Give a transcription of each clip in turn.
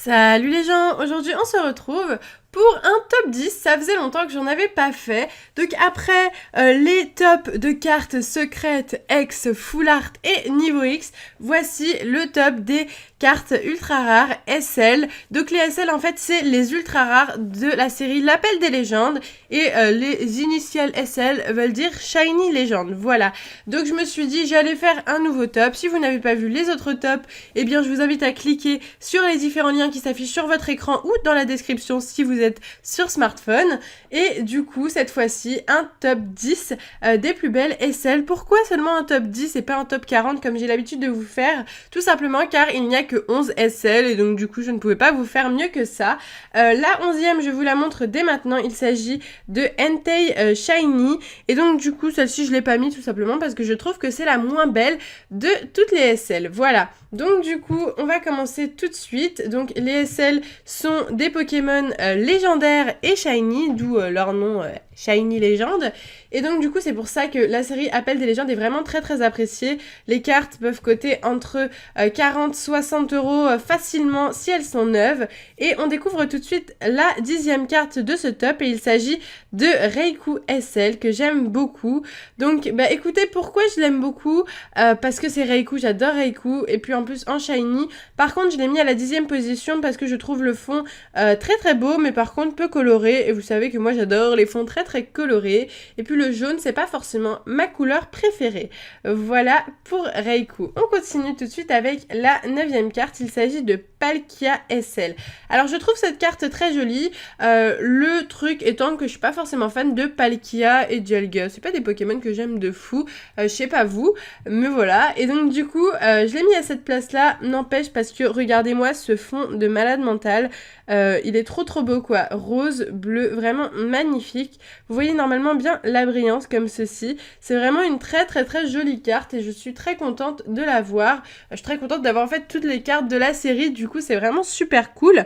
Salut les gens, aujourd'hui on se retrouve pour un top 10, ça faisait longtemps que j'en avais pas fait. Donc après les tops de cartes secrètes, X, Full Art et Niveau X, voici le top des cartes ultra rares SL. Donc les SL en fait c'est les ultra rares de la série L'Appel des légendes et les initiales SL veulent dire Shiny Legend, voilà. Donc je me suis dit j'allais faire un nouveau top. Si vous n'avez pas vu les autres tops, eh bien je vous invite à cliquer sur les différents liens qui s'affichent sur votre écran ou dans la description si vous êtes sur smartphone. Et du coup cette fois-ci un top 10 des plus belles SL. Pourquoi seulement un top 10 et pas un top 40 comme j'ai l'habitude de vous faire? Tout simplement car il n'y a que 11 SL et donc du coup je ne pouvais pas vous faire mieux que ça. La 11e je vous la montre dès maintenant, il s'agit de Entei Shiny et donc du coup celle-ci je l'ai pas mis tout simplement parce que je trouve que c'est la moins belle de toutes les SL. Voilà, donc du coup on va commencer tout de suite. Donc les SL sont des Pokémon légendaires et shiny, d'où leur nom Shiny Legend. Et donc du coup c'est pour ça que la série Appel des légendes est vraiment très très appréciée. Les cartes peuvent coûter entre 40-60 euros facilement si elles sont neuves. Et on découvre tout de suite la 10e carte de ce top et il s'agit de Raikou SL que j'aime beaucoup. Donc bah écoutez, pourquoi je l'aime beaucoup, parce que c'est Raikou, j'adore Raikou et puis en plus en shiny. Par contre je l'ai mis à la 10e position parce que je trouve le fond très très beau mais par contre peu coloré et vous savez que moi j'adore les fonds très très colorés et puis le jaune c'est pas forcément ma couleur préférée. Voilà pour Raikou. On continue tout de suite avec la 9e carte, il s'agit de Palkia SL. Alors je trouve cette carte très jolie, le truc étant que je suis pas forcément fan de Palkia et Dialga, c'est pas des Pokémon que j'aime de fou, je sais pas vous, mais voilà. Et donc du coup je l'ai mis à cette place là, n'empêche parce que regardez-moi ce fond de malade mental, il est trop beau quoi, rose, bleu, vraiment magnifique. Vous voyez normalement bien la brillance comme ceci, c'est vraiment une très jolie carte et je suis très contente de la voir. Je suis très contente d'avoir en fait toutes les cartes de la série, du coup c'est vraiment super cool.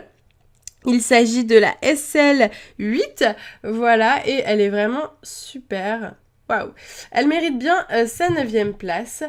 Il s'agit de la SL8, voilà, et elle est vraiment super. Waouh, elle mérite bien sa 9e place.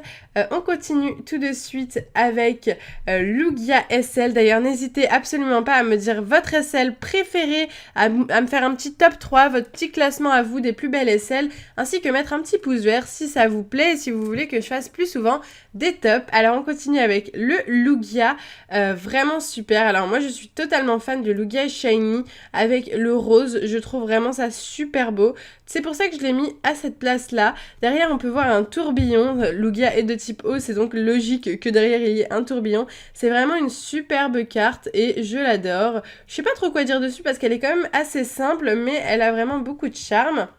On continue tout de suite avec Lugia SL. D'ailleurs, n'hésitez absolument pas à me dire votre SL préférée, à me faire un petit top 3, votre petit classement à vous des plus belles SL, ainsi que mettre un petit pouce vert si ça vous plaît et si vous voulez que je fasse plus souvent des tops. Alors, on continue avec le Lugia, vraiment super. Alors, moi, je suis totalement fan de Lugia Shiny avec le rose. Je trouve vraiment ça super beau. C'est pour ça que je l'ai mis à cette place-là. Derrière, on peut voir un tourbillon. Lugia est de type eau, c'est donc logique que derrière, il y ait un tourbillon. C'est vraiment une superbe carte et je l'adore. Je sais pas trop quoi dire dessus parce qu'elle est quand même assez simple, mais elle a vraiment beaucoup de charme.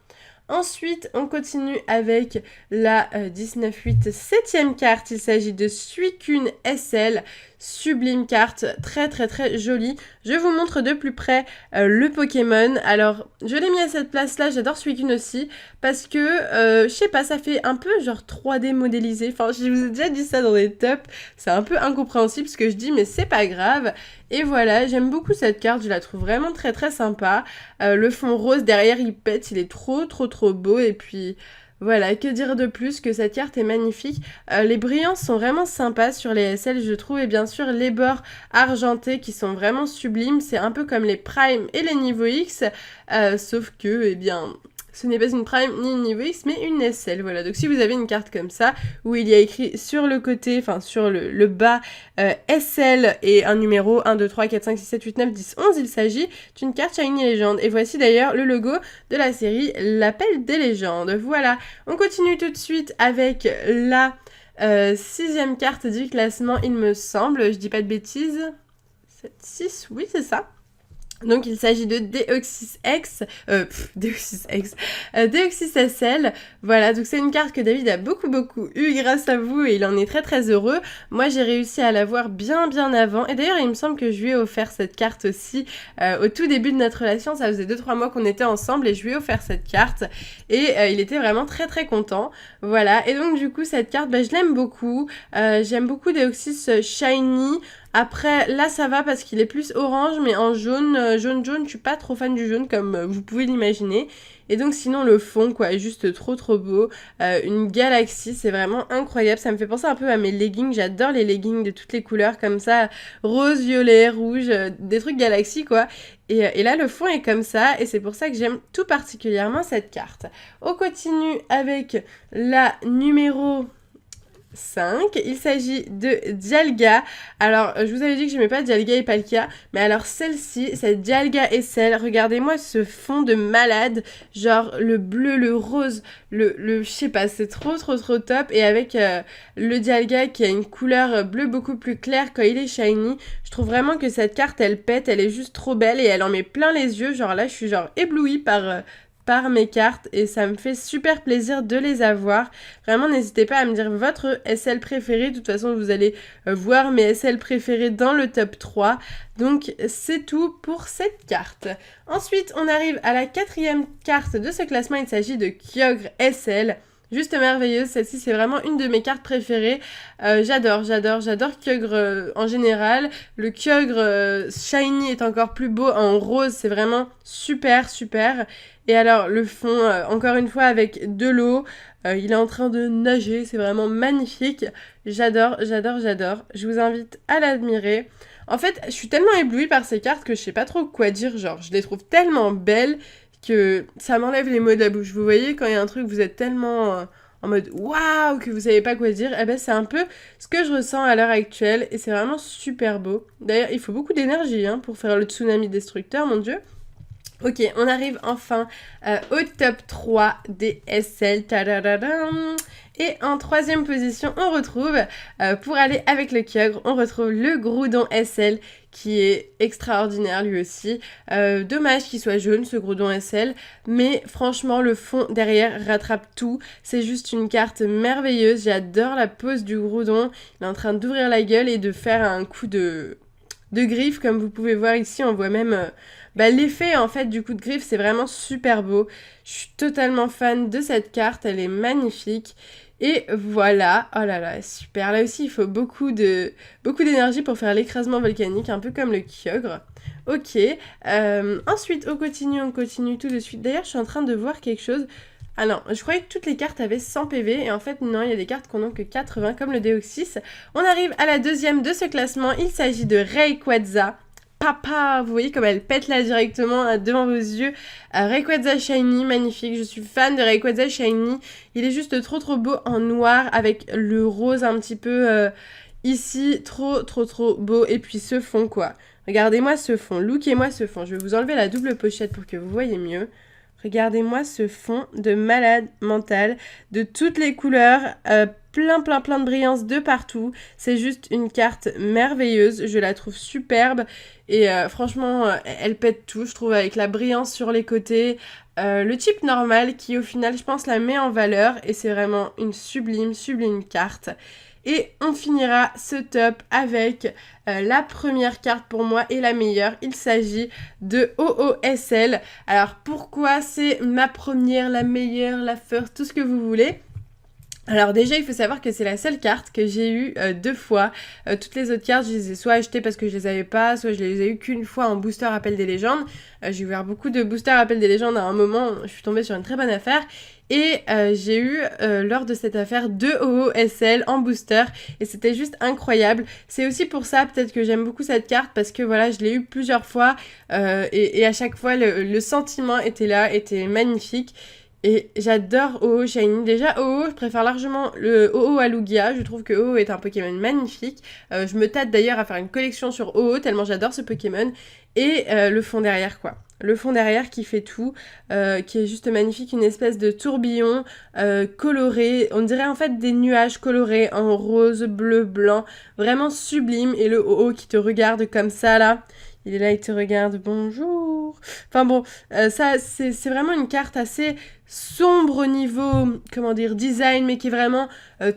Ensuite, on continue avec la 19-8, 7e carte. Il s'agit de Suicune SL. Sublime carte, très jolie. Je vous montre de plus près le Pokémon. Alors, je l'ai mis à cette place-là, j'adore Suicune aussi, parce que, je sais pas, ça fait un peu genre 3D modélisé. Enfin, je vous ai déjà dit ça dans des tops, c'est un peu incompréhensible ce que je dis, mais c'est pas grave. Et voilà, j'aime beaucoup cette carte, je la trouve vraiment très sympa. Le fond rose derrière, il pète, il est trop beau, et puis... Voilà, que dire de plus que cette carte est magnifique. Les brillances sont vraiment sympas sur les SL, je trouve, et bien sûr les bords argentés qui sont vraiment sublimes. C'est un peu comme les Prime et les Niveau X, sauf que, eh bien... Ce n'est pas une Prime ni une Niveau X, mais une SL, voilà. Donc si vous avez une carte comme ça, où il y a écrit sur le côté, enfin sur le bas, SL et un numéro 1, 2, 3, 4, 5, 6, 7, 8, 9, 10, 11, il s'agit d'une carte Shiny Legend. Et voici d'ailleurs le logo de la série L'Appel des légendes. Voilà, on continue tout de suite avec la 6e carte du classement, il me semble, je dis pas de bêtises. 7, 6, oui c'est ça. Donc il s'agit de Deoxys X, Deoxys SL, voilà, donc c'est une carte que David a beaucoup eu grâce à vous et il en est très heureux. Moi j'ai réussi à l'avoir bien avant, et d'ailleurs il me semble que je lui ai offert cette carte aussi au tout début de notre relation, ça faisait 2-3 mois qu'on était ensemble et je lui ai offert cette carte et il était vraiment très content, voilà. Et donc du coup cette carte, je l'aime beaucoup, j'aime beaucoup Deoxys Shiny. Après, là, ça va parce qu'il est plus orange, mais en jaune, jaune, je suis pas trop fan du jaune comme vous pouvez l'imaginer. Et donc sinon le fond quoi est juste trop beau, une galaxie, c'est vraiment incroyable, ça me fait penser un peu à mes leggings, j'adore les leggings de toutes les couleurs comme ça, rose, violet, rouge, des trucs galaxie quoi. Et là le fond est comme ça et c'est pour ça que j'aime tout particulièrement cette carte. On continue avec la numéro 5, il s'agit de Dialga. Alors, je vous avais dit que j'aimais pas Dialga et Palkia, mais alors celle-ci, cette Dialga SL, regardez-moi ce fond de malade, genre le bleu, le rose, je sais pas, c'est trop top, et avec le Dialga qui a une couleur bleue beaucoup plus claire quand il est shiny, je trouve vraiment que cette carte, elle pète, elle est juste trop belle, et elle en met plein les yeux, genre là, je suis genre éblouie par mes cartes et ça me fait super plaisir de les avoir. Vraiment, n'hésitez pas à me dire votre SL préféré. De toute façon, vous allez voir mes SL préférés dans le top 3. Donc, c'est tout pour cette carte. Ensuite, on arrive à la 4e carte de ce classement. Il s'agit de Kyogre SL. Juste merveilleuse, celle-ci c'est vraiment une de mes cartes préférées. J'adore Kyogre en général. Le Kyogre Shiny est encore plus beau en rose, c'est vraiment super. Et alors le fond, encore une fois avec de l'eau, il est en train de nager, c'est vraiment magnifique. J'adore. Je vous invite à l'admirer. En fait, je suis tellement éblouie par ces cartes que je sais pas trop quoi dire, genre je les trouve tellement belles que ça m'enlève les mots de la bouche. Vous voyez, quand il y a un truc, vous êtes tellement en mode waouh que vous savez pas quoi dire, eh ben c'est un peu ce que je ressens à l'heure actuelle et c'est vraiment super beau. D'ailleurs, il faut beaucoup d'énergie pour faire le tsunami destructeur, mon dieu. Ok, on arrive enfin au top 3 des SL. Tadadadam. Et en 3e position, on retrouve, pour aller avec le Kyogre, on retrouve le Groudon SL qui est extraordinaire lui aussi. Dommage qu'il soit jaune ce Groudon SL, mais franchement le fond derrière rattrape tout. C'est juste une carte merveilleuse, j'adore la pose du Groudon. Il est en train d'ouvrir la gueule et de faire un coup de griffe comme vous pouvez voir ici, on voit même... l'effet en fait du coup de griffe c'est vraiment super beau. Je suis totalement fan de cette carte, elle est magnifique. Et voilà, oh là là, super. Là aussi il faut beaucoup d'énergie pour faire l'écrasement volcanique, un peu comme le Kyogre. Ok, ensuite on continue tout de suite. D'ailleurs je suis en train de voir quelque chose. Ah non, je croyais que toutes les cartes avaient 100 PV et en fait non, il y a des cartes qui n'en ont que 80 comme le Deoxys. On arrive à la 2e de ce classement, il s'agit de Rayquaza. Papa, vous voyez comme elle pète là directement devant vos yeux. Rayquaza Shiny, magnifique, je suis fan de Rayquaza Shiny. Il est juste trop beau en noir avec le rose un petit peu ici, trop beau. Et puis ce fond quoi, regardez-moi ce fond, lookez-moi ce fond. Je vais vous enlever la double pochette pour que vous voyez mieux. Regardez-moi ce fond de malade mental, de toutes les couleurs, plein de brillance de partout. C'est juste une carte merveilleuse, je la trouve superbe et franchement elle pète tout, je trouve, avec la brillance sur les côtés, le type normal qui au final je pense la met en valeur et c'est vraiment une sublime carte. Et on finira ce top avec la première carte pour moi et la meilleure. Il s'agit de OOSL. Alors pourquoi c'est ma première, la meilleure, la first, tout ce que vous voulez? Alors déjà, il faut savoir que c'est la seule carte que j'ai eue 2 fois. Toutes les autres cartes, je les ai soit achetées parce que je les avais pas, soit je les ai eues qu'une fois en booster Appel des légendes. J'ai ouvert beaucoup de boosters Appel des légendes à un moment, je suis tombée sur une très bonne affaire. Et j'ai eu, lors de cette affaire, 2 OOSL en booster. Et c'était juste incroyable. C'est aussi pour ça, peut-être que j'aime beaucoup cette carte. Parce que voilà, je l'ai eu plusieurs fois. Et à chaque fois, le sentiment était là, était magnifique. Et j'adore OO Shiny. Déjà, OO, je préfère largement le OO à Lugia. Je trouve que OO est un Pokémon magnifique. Je me tâte d'ailleurs à faire une collection sur OO, tellement j'adore ce Pokémon. Et le fond derrière, quoi. Le fond derrière qui fait tout, qui est juste magnifique, une espèce de tourbillon coloré. On dirait en fait des nuages colorés en rose, bleu, blanc. Vraiment sublime. Et le OO qui te regarde comme ça, là. Il est là, il te regarde, bonjour. Enfin bon, ça, c'est vraiment une carte assez sombre au niveau, comment dire, design, mais qui est vraiment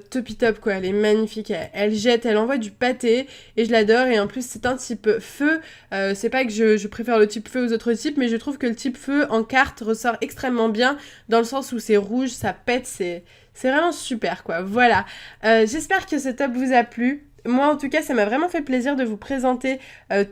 topi top, quoi. Elle est magnifique, elle jette, elle envoie du pâté, et je l'adore, et en plus, c'est un type feu. C'est pas que je préfère le type feu aux autres types, mais je trouve que le type feu en carte ressort extrêmement bien, dans le sens où c'est rouge, ça pète, c'est vraiment super, quoi. Voilà. J'espère que ce top vous a plu. moi en tout cas, ça m'a vraiment fait plaisir de vous présenter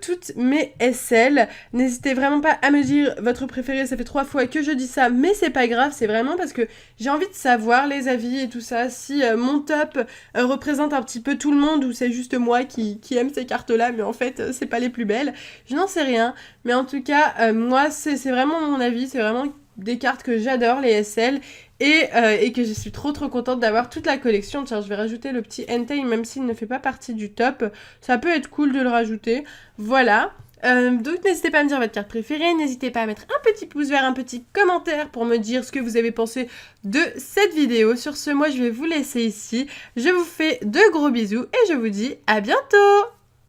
toutes mes SL. N'hésitez vraiment pas à me dire votre préféré, ça fait 3 fois que je dis ça, mais c'est pas grave, c'est vraiment parce que j'ai envie de savoir les avis et tout ça, si mon top représente un petit peu tout le monde ou c'est juste moi qui aime ces cartes-là, mais en fait, c'est pas les plus belles. Je n'en sais rien, mais en tout cas, moi, c'est vraiment mon avis, c'est vraiment des cartes que j'adore, les SL, et que je suis trop contente d'avoir toute la collection. Tiens, je vais rajouter le petit Entei, même s'il ne fait pas partie du top. Ça peut être cool de le rajouter. Voilà. Donc n'hésitez pas à me dire votre carte préférée, n'hésitez pas à mettre un petit pouce vert, un petit commentaire pour me dire ce que vous avez pensé de cette vidéo. Sur ce, moi je vais vous laisser ici. Je vous fais de gros bisous et je vous dis à bientôt!